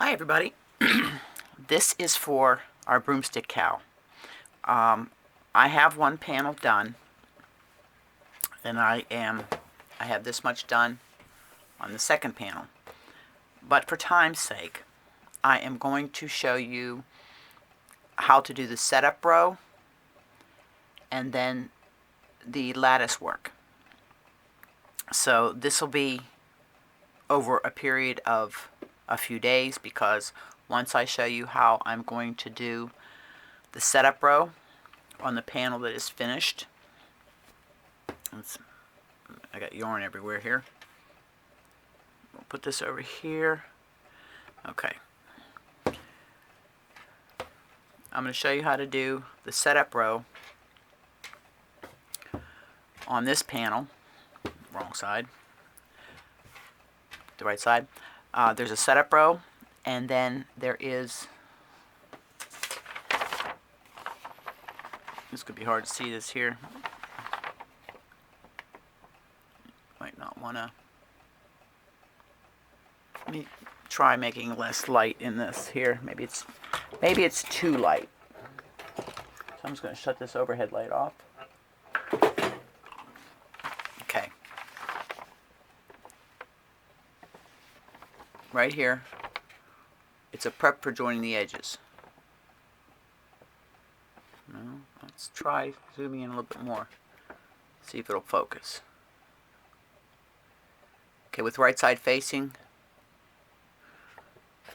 Hi everybody. This is for our broomstick cow. I have one panel done, and I have this much done on the second panel. But for time's sake, I am going to show you how to do the setup row and then the lattice work. So this will be over a period of a few days, because once I show you how I'm going to do the setup row on the panel that is finished, I got yarn everywhere here. We'll put this over here. Okay. I'm going to show you how to do the setup row on this panel. Wrong side. The right side. There's a setup row, and then there is, this could be hard to see this here. Might not want to, let me try making less light in this here. Maybe it's too light. So I'm just going to shut this overhead light off. Okay. Right here, it's a prep for joining the edges. No, let's try zooming in a little bit more. See if it'll focus. Okay, with right side facing,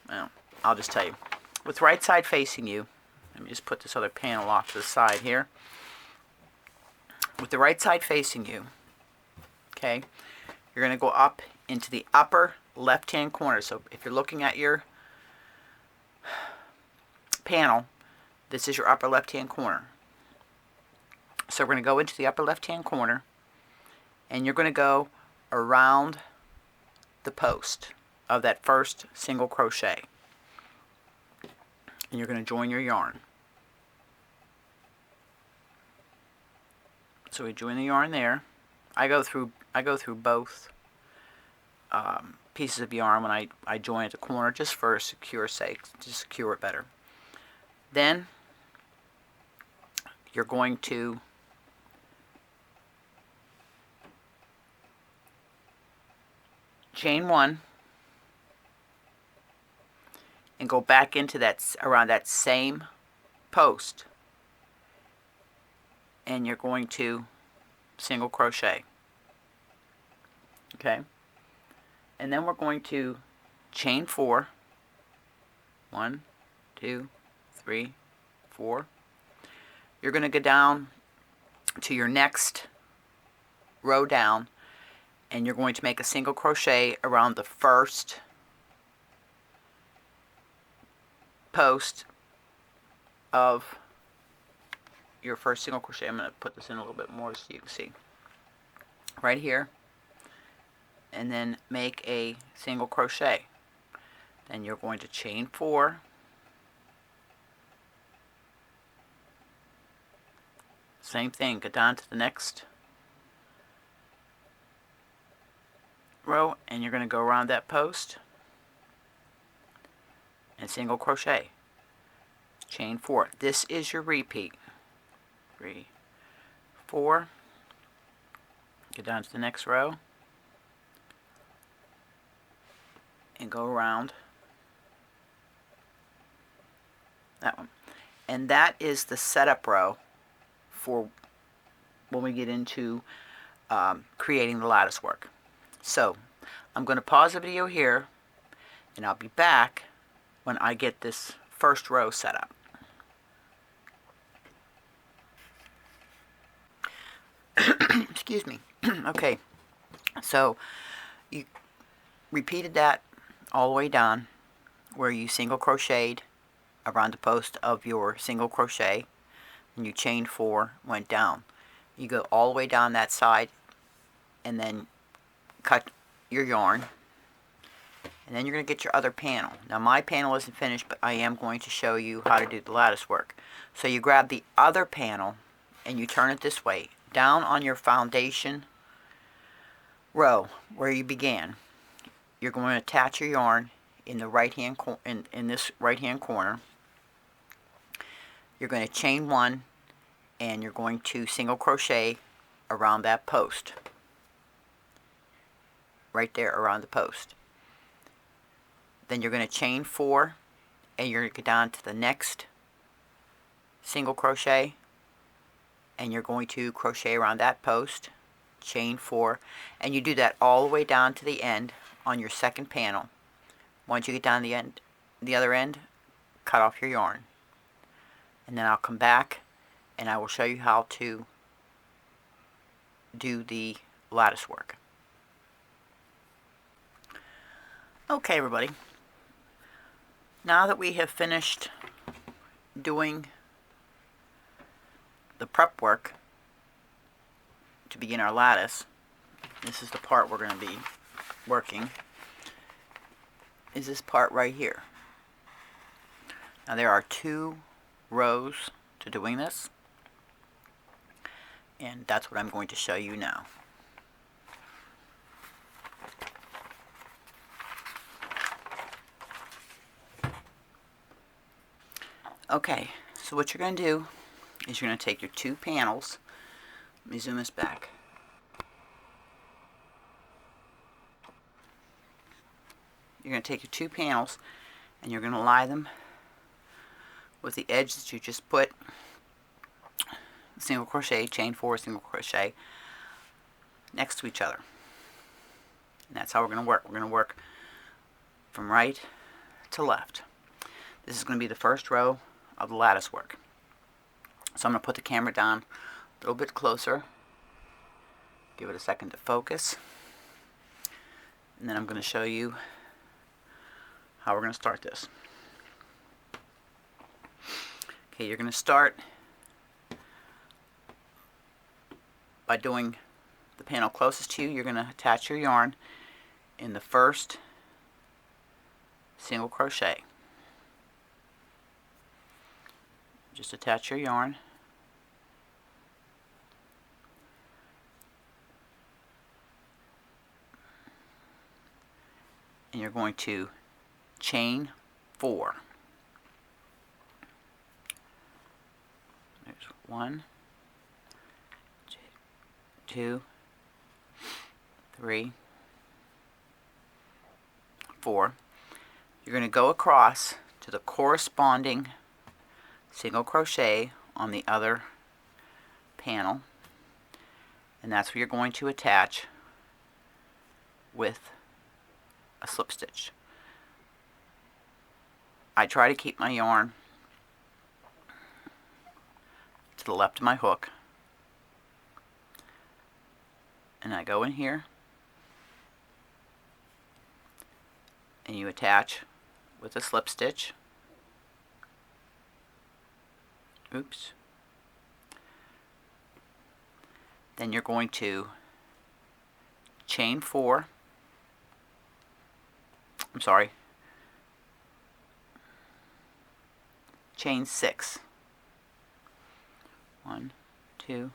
well, I'll just tell you. With right side facing you, let me just put this other panel off to the side here. With the right side facing you, okay, you're going to go up into the upper left-hand corner. So if you're looking at your panel, this is your upper left-hand corner. So we're going to go into the upper left-hand corner, and you're going to go around the post of that first single crochet, and you're going to join your yarn. So we join the yarn there. I go through both pieces of yarn when I join at the corner, just for secure sake, to secure it better. Then you're going to chain one and go back into that, around that same post, and you're going to single crochet. Okay, and then we're going to chain 4. 1, 2, 3, 4. You're going to go down to your next row down, and you're going to make a single crochet around the first post of your first single crochet. I'm going to put this in a little bit more so you can see. Right here. And then make a single crochet. Then you're going to chain 4. Same thing, go down to the next row, and you're going to go around that post and single crochet. Chain 4. This is your repeat. 3, 4. Go down to the next row and go around that one. And that is the setup row for when we get into creating the lattice work. So I'm going to pause the video here, and I'll be back when I get this first row set up. Excuse me. Okay, so you repeated that all the way down where you single crocheted around the post of your single crochet, and you chained 4, went down. You go all the way down that side, and then cut your yarn, and then you're going to get your other panel. Now my panel isn't finished, but I am going to show you how to do the lattice work. So you grab the other panel and you turn it this way, down on your foundation row where you began. You're going to attach your yarn in the right hand in this right hand corner. You're going to chain 1 and you're going to single crochet around that post. Right there around the post. Then you're going to chain 4 and you're going to go down to the next single crochet and you're going to crochet around that post, chain 4, and you do that all the way down to the end on your second panel. Once you get down the other end, cut off your yarn. And then I'll come back and I will show you how to do the lattice work. Okay, everybody. Now that we have finished doing the prep work to begin our lattice, this is the part we're going to be working, is this part right here. Now there are 2 rows to doing this, and that's what I'm going to show you now. Okay, so what you're going to do is you're going to take your 2 panels. Let me zoom this back. You're going to take your 2 panels and you're going to lie them with the edge that you just put single crochet, chain 4, single crochet next to each other. And that's how we're going to work. We're going to work from right to left. This is going to be the first row of the lattice work. So I'm going to put the camera down a little bit closer, give it a second to focus, and then I'm going to show you how we're going to start this. Okay, you're going to start by doing the panel closest to you. You're going to attach your yarn in the first single crochet. Just attach your yarn. And you're going to chain 4. There's 1, 2, 3, 4. You're going to go across to the corresponding single crochet on the other panel, and that's where you're going to attach with a slip stitch. I try to keep my yarn to the left of my hook, and I go in here and you attach with a slip stitch. Oops. Then you're going to chain 4. I'm sorry. Chain 6. 1, 2,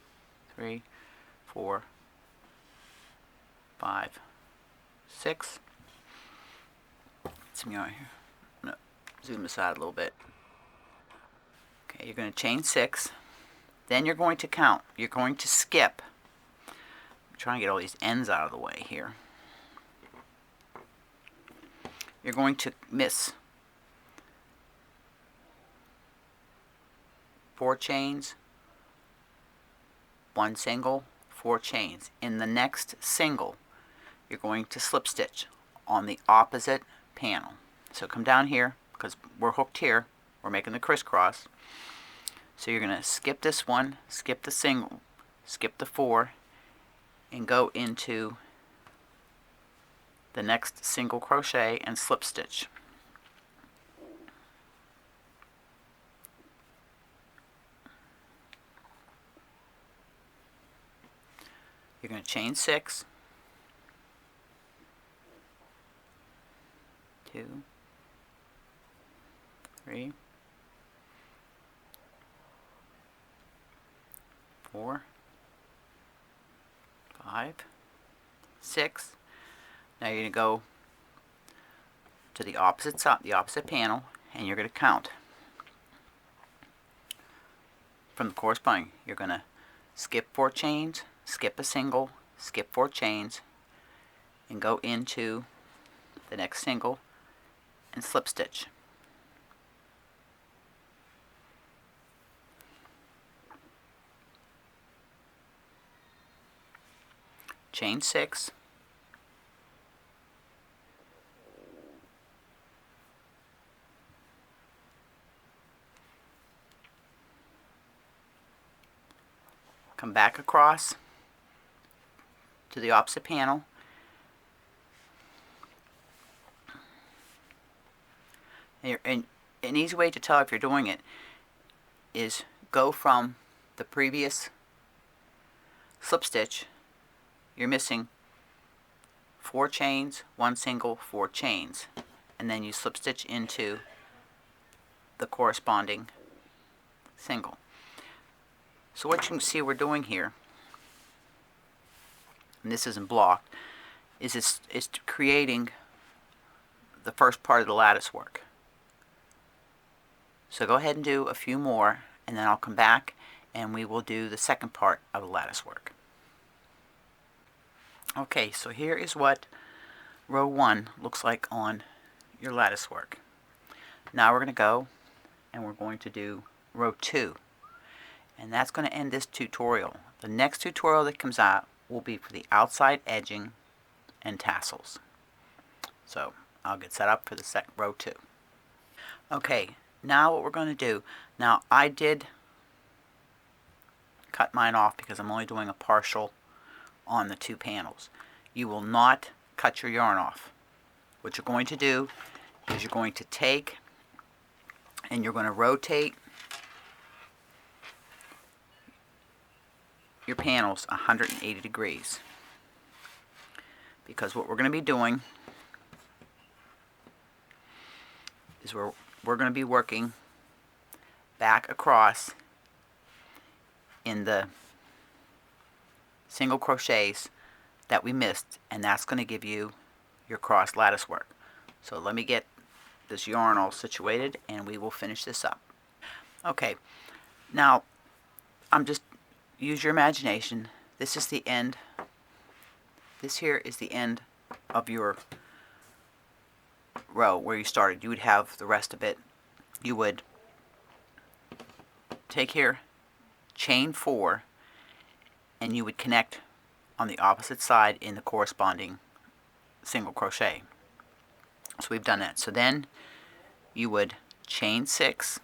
3, 4, 5, 6. Get some yarn here. I'm going to zoom this out a little bit. Okay, you're going to chain 6. Then you're going to count. You're going to skip. I'm trying to get all these ends out of the way here. You're going to miss 4 chains, 1 single, 4 chains. In the next single, you're going to slip stitch on the opposite panel. So come down here, because we're hooked here, we're making the crisscross. So you're going to skip this one, skip the single, skip the 4, and go into the next single crochet and slip stitch. You're going to chain 6, 2, 3, 4, 5, 6. Now you're going to go to the opposite side, the opposite panel, and you're going to count from the corresponding. You're going to skip 4 chains, skip a single, skip 4 chains, and go into the next single and slip stitch. Chain 6, come back across to the opposite panel, and an easy way to tell if you're doing it is go from the previous slip stitch. You're missing 4 chains, 1 single, 4 chains, and then you slip stitch into the corresponding single. So what you can see we're doing here, and this isn't blocked, is it's creating the first part of the lattice work. So go ahead and do a few more, and then I'll come back and we will do the second part of the lattice work. Okay, so here is what row 1 looks like on your lattice work. Now we're going to go and we're going to do row 2, and that's going to end this tutorial. The next tutorial that comes out will be for the outside edging and tassels. So I'll get set up for the second row 2. Okay, now what we're going to do, now I did cut mine off because I'm only doing a partial on the 2 panels. You will not cut your yarn off. What you're going to do is you're going to take and you're going to rotate your panels 180 degrees, because what we're going to be doing is we're going to be working back across in the single crochets that we missed, and that's going to give you your cross lattice work. So let me get this yarn all situated and we will finish this up. Okay, now I'm just, use your imagination. This is the end. This here is the end of your row where you started. You would have the rest of it. You would take here, chain 4, and you would connect on the opposite side in the corresponding single crochet. So we've done that. So then you would chain 6,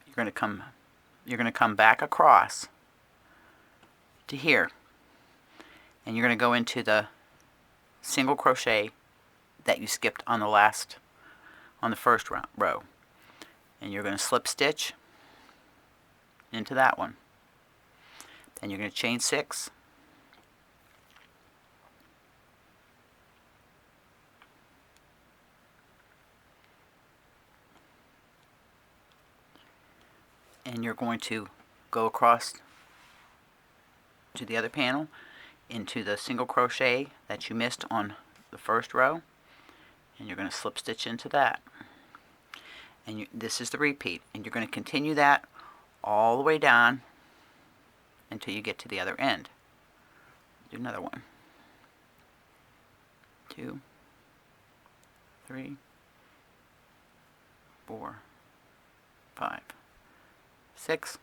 you're going to come back across to here, and you're going to go into the single crochet that you skipped on the first row, and you're going to slip stitch into that one. Then you're going to chain 6, and you're going to go across to the other panel into the single crochet that you missed on the first row, and you're going to slip stitch into that. And this is the repeat, and you're going to continue that all the way down until you get to the other end. Do another one. 2, 3, 4, 5, 6.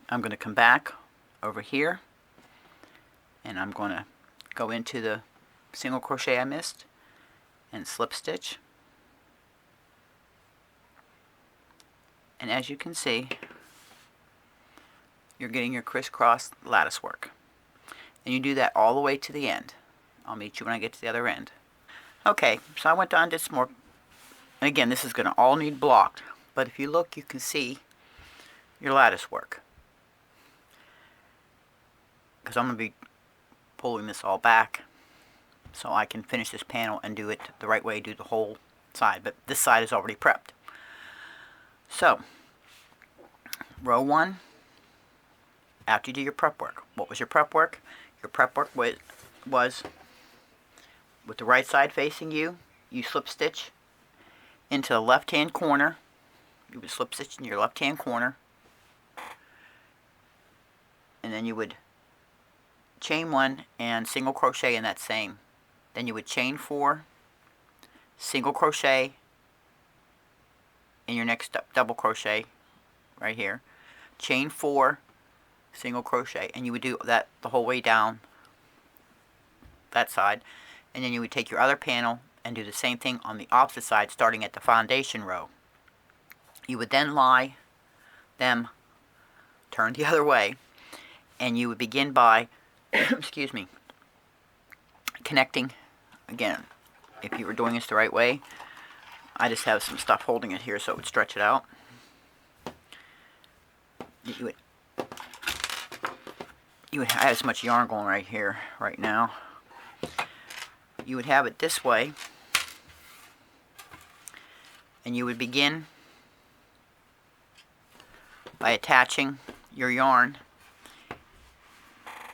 I'm going to come back over here, and I'm going to go into the single crochet I missed and slip stitch. And as you can see, you're getting your crisscross lattice work. And you do that all the way to the end. I'll meet you when I get to the other end. Okay, so I went on to some more, and again, this is going to all need blocked, but if you look, you can see your lattice work. Because I'm going to be pulling this all back so I can finish this panel and do it the right way, do the whole side, but this side is already prepped. So row 1, after you do your prep work. What was your prep work? Your prep work was with the right side facing you, you slip stitch into the left hand corner. You would slip stitch in your left hand corner, and then you would chain 1 and single crochet in that same. Then you would chain 4, single crochet in your next double crochet right here, chain 4, single crochet, and you would do that the whole way down that side. And then you would take your other panel and do the same thing on the opposite side, starting at the foundation row. You would then lie them turned the other way, and you would begin by excuse me, connecting again. If you were doing this the right way, I just have some stuff holding it here so it would stretch it out. You would have as much yarn going right here right now. You would have it this way, and you would begin by attaching your yarn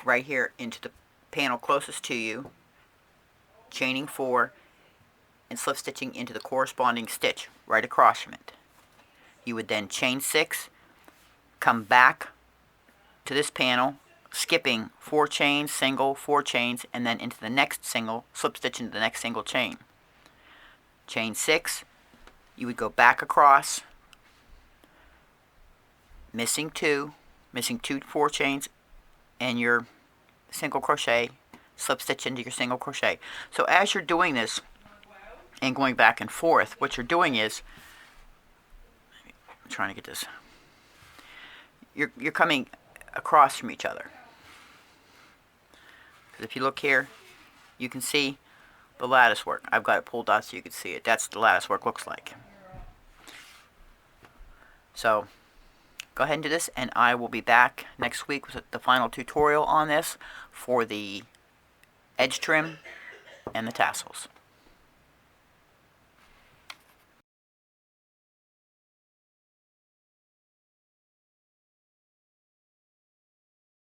right here into the panel closest to you, chaining 4 and slip stitching into the corresponding stitch right across from it. You would then chain 6, come back to this panel, skipping 4 chains, single, 4 chains, and then into the next single, slip stitch into the next single chain. Chain 6, you would go back across, missing 2, 4 chains, and your single crochet, slip stitch into your single crochet. So as you're doing this and going back and forth, what you're doing is, I'm trying to get this, you're coming across from each other. Because if you look here, you can see the lattice work. I've got it pulled out so you can see it. That's what the lattice work looks like. So go ahead and do this, and I will be back next week with the final tutorial on this for the edge trim and the tassels.